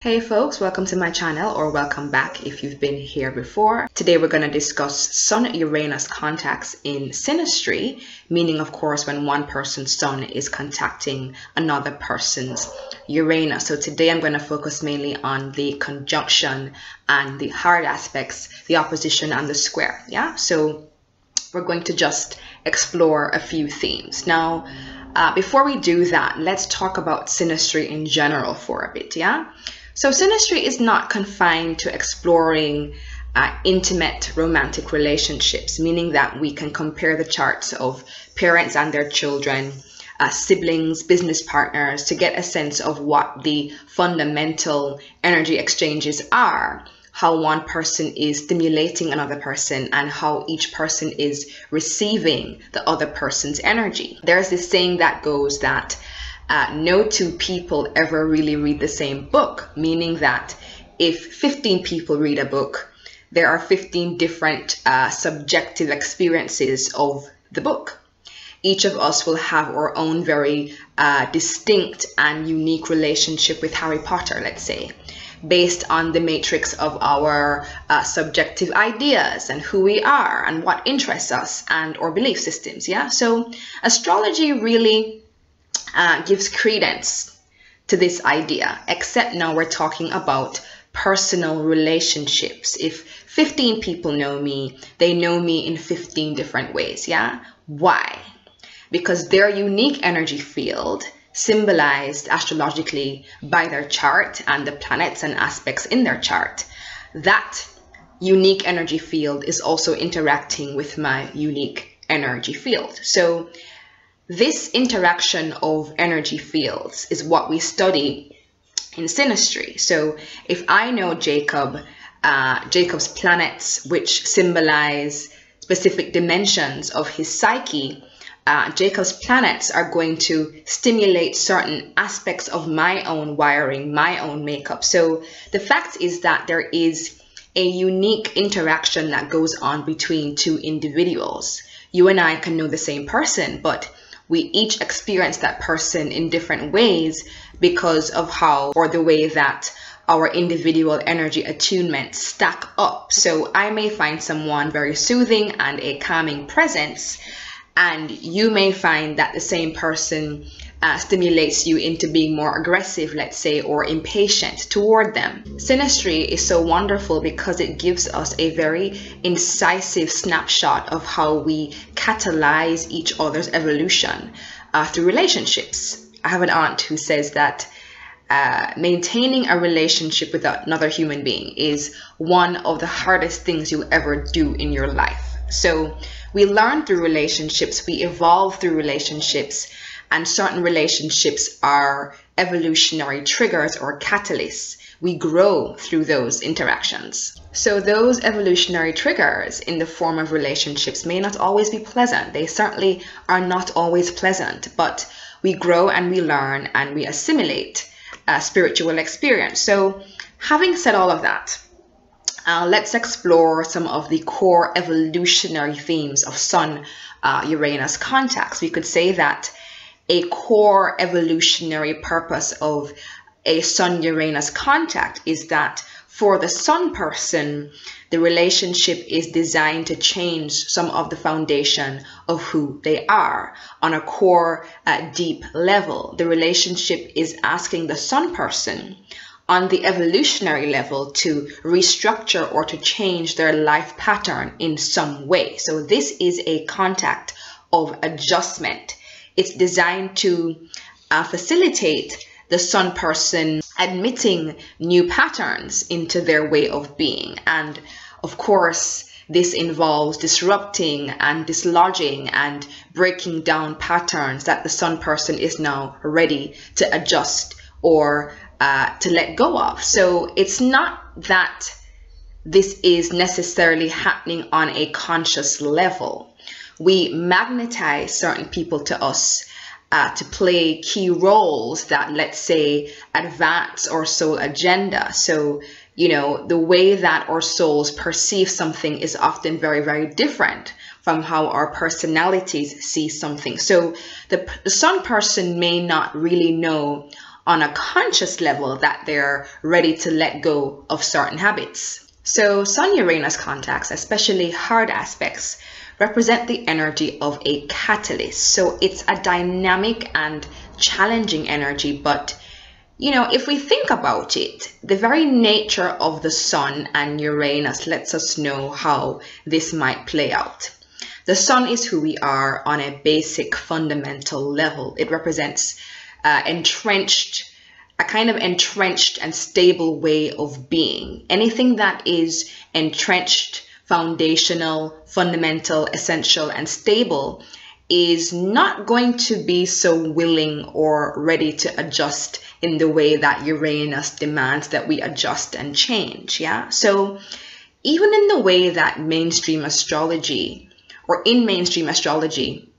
Hey folks, welcome to my channel, or welcome back if you've been here before. Today we're going to discuss Sun-Uranus contacts in Synastry, meaning of course when one person's Sun is contacting another person's Uranus. So today I'm going to focus mainly on the conjunction and the hard aspects, the opposition and the square. Yeah, so we're going to just explore a few themes. Now, before we do that, let's talk about Synastry in general for a bit. Yeah. So Synastry is not confined to exploring intimate romantic relationships, meaning that we can compare the charts of parents and their children, siblings, business partners, to get a sense of what the fundamental energy exchanges are, how one person is stimulating another person, and how each person is receiving the other person's energy. There's this saying that goes that no two people ever really read the same book, meaning that if 15 people read a book, there are 15 different subjective experiences of the book. Each of us will have our own very distinct and unique relationship with Harry Potter, let's say, based on the matrix of our subjective ideas and who we are and what interests us and our belief systems. Yeah, so astrology really gives credence to this idea, except now we're talking about personal relationships. If 15 people know me, they know me in 15 different ways. Yeah, why? Because their unique energy field, symbolized astrologically by their chart and the planets and aspects in their chart, that unique energy field is also interacting with my unique energy field. So this interaction of energy fields is what we study in Synastry. So if I know Jacob's planets, which symbolize specific dimensions of his psyche, Jacob's planets are going to stimulate certain aspects of my own wiring, my own makeup. So the fact is that there is a unique interaction that goes on between two individuals. You and I can know the same person, but we each experience that person in different ways because of how, or the way that our individual energy attunements stack up. So I may find someone very soothing and a calming presence, and you may find that the same person stimulates you into being more aggressive, let's say, or impatient toward them. Synastry is so wonderful because it gives us a very incisive snapshot of how we catalyze each other's evolution through relationships. I have an aunt who says that maintaining a relationship with another human being is one of the hardest things you'll ever do in your life. So we learn through relationships, we evolve through relationships, and certain relationships are evolutionary triggers or catalysts. We grow through those interactions. So those evolutionary triggers in the form of relationships may not always be pleasant. They certainly are not always pleasant, but we grow and we learn and we assimilate spiritual experience. So having said all of that, let's explore some of the core evolutionary themes of Sun-Uranus contacts. We could say that a core evolutionary purpose of a Sun-Uranus contact is that for the Sun person, the relationship is designed to change some of the foundation of who they are on a core, deep level. The relationship is asking the Sun person on the evolutionary level to restructure or to change their life pattern in some way. So this is a contact of adjustment. It's designed to facilitate the Sun person admitting new patterns into their way of being. And of course, this involves disrupting and dislodging and breaking down patterns that the Sun person is now ready to adjust or to let go of. So it's not that this is necessarily happening on a conscious level. We magnetize certain people to us to play key roles that, let's say, advance our soul agenda. So, you know, the way that our souls perceive something is often very, very different from how our personalities see something. So the Sun person may not really know on a conscious level that they're ready to let go of certain habits. So Sun-Uranus contacts, especially hard aspects, represent the energy of a catalyst. So it's a dynamic and challenging energy, but you know, if we think about it, the very nature of the Sun and Uranus lets us know how this might play out. The Sun is who we are on a basic fundamental level. It represents a kind of entrenched and stable way of being. Anything that is entrenched, foundational, fundamental, essential, and stable is not going to be so willing or ready to adjust in the way that Uranus demands that we adjust and change. Yeah. So even in the way that mainstream astrology, or in mainstream astrology,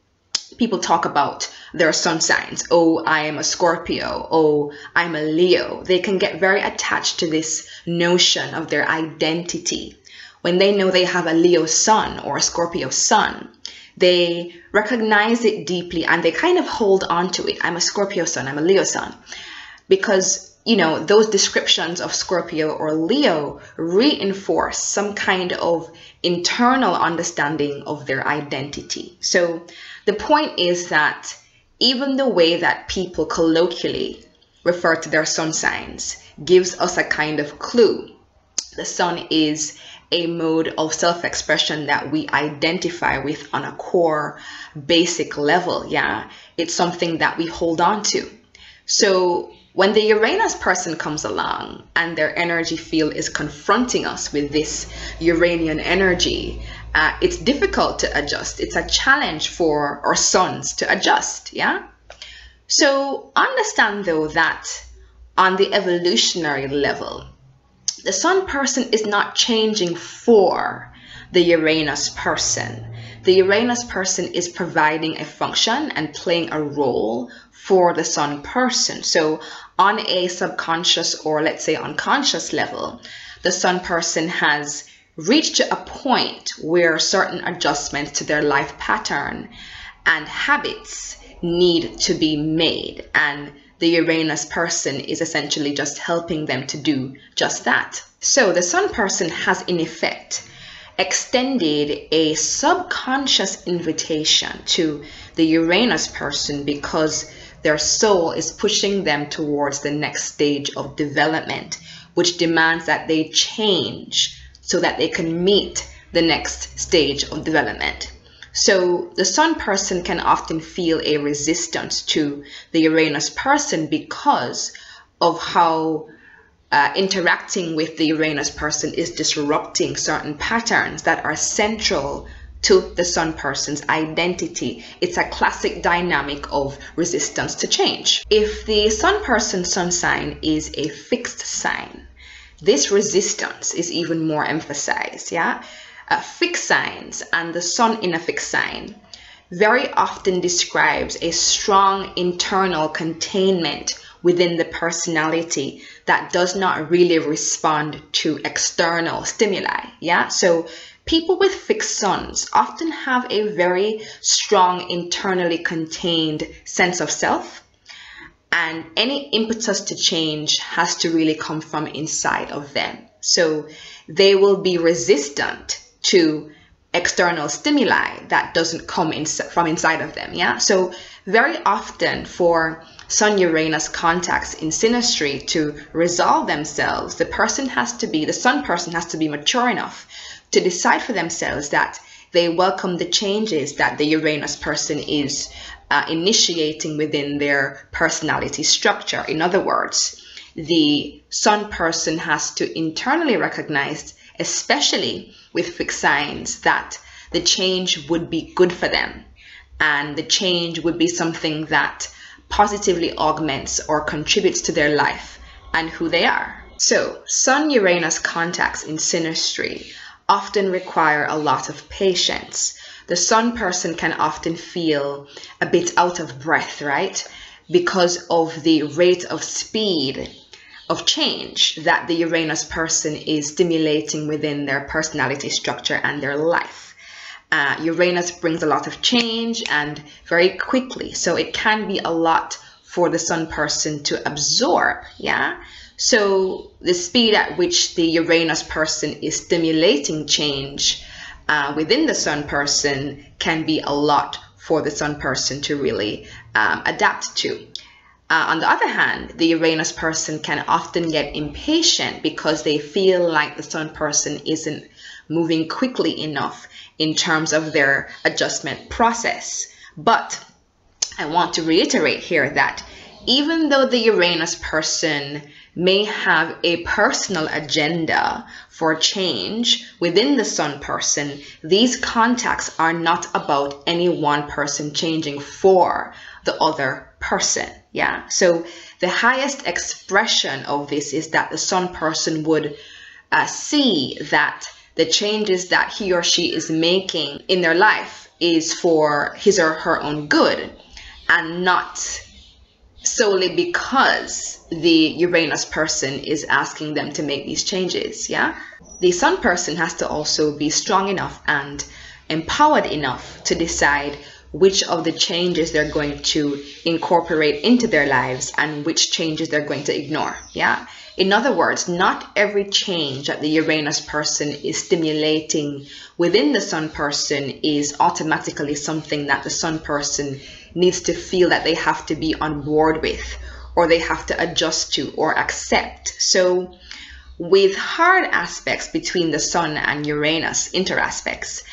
people talk about their sun signs. Oh, I am a Scorpio. Oh, I'm a Leo. They can get very attached to this notion of their identity. When they know they have a Leo sun or a Scorpio sun, they recognize it deeply and they kind of hold on to it. I'm a Scorpio sun, I'm a Leo sun. Because, you know, those descriptions of Scorpio or Leo reinforce some kind of internal understanding of their identity. So the point is that even the way that people colloquially refer to their sun signs gives us a kind of clue. The sun is a mode of self-expression that we identify with on a core basic level. Yeah, it's something that we hold on to. So when the Uranus person comes along and their energy field is confronting us with this Uranian energy, it's difficult to adjust. It's a challenge for our suns to adjust. Yeah. So understand though that on the evolutionary level, the Sun person is not changing for the Uranus person. The Uranus person is providing a function and playing a role for the Sun person. So on a subconscious or let's say unconscious level, the Sun person has reached a point where certain adjustments to their life pattern and habits need to be made, and the Uranus person is essentially just helping them to do just that. So the Sun person has in effect extended a subconscious invitation to the Uranus person because their soul is pushing them towards the next stage of development, which demands that they change so that they can meet the next stage of development. So the Sun person can often feel a resistance to the Uranus person because of how interacting with the Uranus person is disrupting certain patterns that are central to the Sun person's identity. It's a classic dynamic of resistance to change. If the Sun person's sun sign is a fixed sign, this resistance is even more emphasized. Yeah. Fixed signs and the Sun in a fixed sign very often describes a strong internal containment within the personality that does not really respond to external stimuli. Yeah, so people with fixed suns often have a very strong internally contained sense of self, and any impetus to change has to really come from inside of them. So they will be resistant to external stimuli that doesn't come from inside of them. Yeah, so very often for Sun-Uranus contacts in synastry to resolve themselves, the Sun person has to be mature enough to decide for themselves that they welcome the changes that the Uranus person is initiating within their personality structure. In other words, the Sun person has to internally recognize, especially with fixed signs, that the change would be good for them, and the change would be something that positively augments or contributes to their life and who they are. So Sun-Uranus contacts in synastry often require a lot of patience. The Sun person can often feel a bit out of breath, right? Because of the rate of speed of change that the Uranus person is stimulating within their personality structure and their life. Uranus brings a lot of change and very quickly, so it can be a lot for the Sun person to absorb. Yeah. So the speed at which the Uranus person is stimulating change within the Sun person can be a lot for the Sun person to really adapt to. On the other hand, the Uranus person can often get impatient because they feel like the Sun person isn't moving quickly enough in terms of their adjustment process. But I want to reiterate here that even though the Uranus person may have a personal agenda for change within the Sun person, these contacts are not about any one person changing for the other person. Yeah. So the highest expression of this is that the Sun person would see that the changes that he or she is making in their life is for his or her own good, and not solely because the Uranus person is asking them to make these changes. Yeah. The Sun person has to also be strong enough and empowered enough to decide which of the changes they're going to incorporate into their lives and which changes they're going to ignore. Yeah. In other words, not every change that the Uranus person is stimulating within the Sun person is automatically something that the Sun person needs to feel that they have to be on board with, or they have to adjust to or accept. So with hard aspects between the Sun and Uranus, interaspects,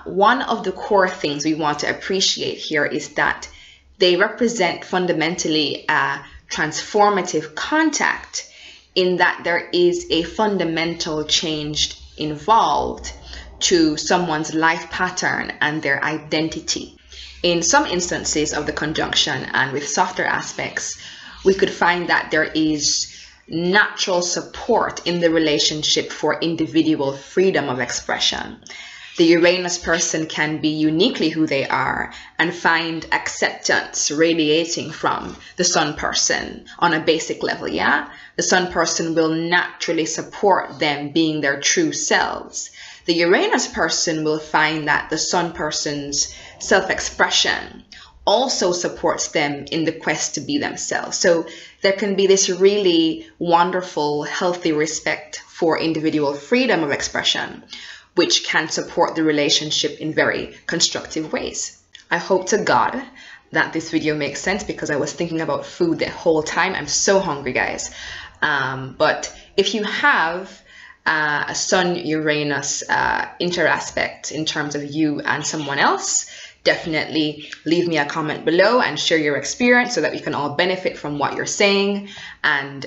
one of the core things we want to appreciate here is that they represent fundamentally a transformative contact, in that there is a fundamental change involved to someone's life pattern and their identity. In some instances of the conjunction and with softer aspects, we could find that there is natural support in the relationship for individual freedom of expression. The Uranus person can be uniquely who they are and find acceptance radiating from the Sun person on a basic level. Yeah, the Sun person will naturally support them being their true selves. The Uranus person will find that the Sun person's self-expression also supports them in the quest to be themselves. So there can be this really wonderful, healthy respect for individual freedom of expression, which can support the relationship in very constructive ways. I hope to God that this video makes sense, because I was thinking about food the whole time. I'm so hungry, guys. But if you have a Sun-Uranus interaspect in terms of you and someone else, definitely leave me a comment below and share your experience so that we can all benefit from what you're saying and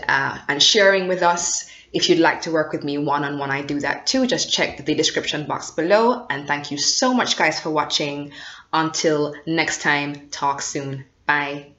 sharing with us. If you'd like to work with me one-on-one, I do that too. Just check the description box below. And thank you so much, guys, for watching. Until next time, talk soon. Bye.